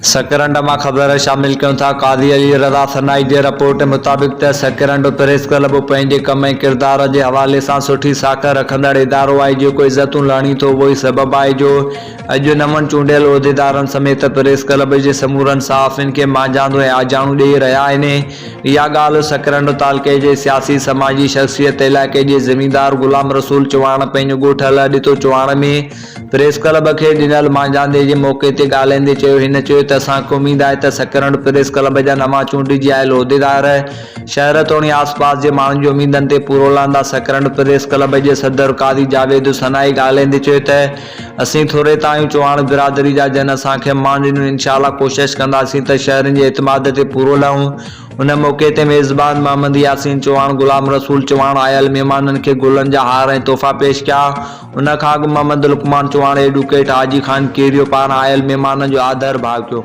सकरंड मां ख़बर शामिल क्यों था। कादी अली रज़ा सनाई जे रिपोर्ट मुताबिक़ त सकरंड प्रेस क्लब पंहिंजे कम ऐं किरदार जे हवाले सां सुठी साख रखंदड़ इदारो आहे जेको इज़तूं लाणी थो। उहो ई सबबु आहे जो अॼु नवनि चूंडियल उहिदेदारनि समेत प्रेस क्लब जे समूरनि सहाफ़ियुनि खे मांझांदो ऐं आजाणू ॾेई रहिया आहिनि। इहा ॻाल्हि सकरंड तालुक़े जे सियासी समाजी शख़्सियत इलाइक़े जे ज़मींदार ग़ुलाम रसूल चौहान पंहिंजो ॻोठु हल ॾिठो। चौहान में प्रेस क्लब खे ॾिनल मांझांदे जे मौक़े ते ॻाल्हाईंदे चयो, हिन चयो त असांखे उमेद आहे त सकरंड प्रेस क्लब जा नवां चूंडिजी आयल उहिदेदार शहर तोणी आसपास जे माण्हुनि जी उमेदनि ते पूरो लहंदा। सकरंड प्रेस क्लब जे सदर कादी जावेद सनाई ॻाल्हाईंदे चयो त असीं थोरे ताईं चौहान बिरादरी जा जन असांखे मान ॾिनो। इंशाअल्लाह कोशिशि कंदासीं त शहरनि जे एतमाद ते पूरो लहूं। उन मौक़े ते मेज़बान मोहम्मद यासीन चौहान ग़ुलाम रसूल चौहान आयल महिमाननि खे गुलनि जा हार ऐं तोहफ़ा पेश कया। उन खां अॻु मोहम्मद लुकमान चौहान एडवोकेट हाजी ख़ान केरियो पारां आयल महिमाननि जो आदर भाव कयो।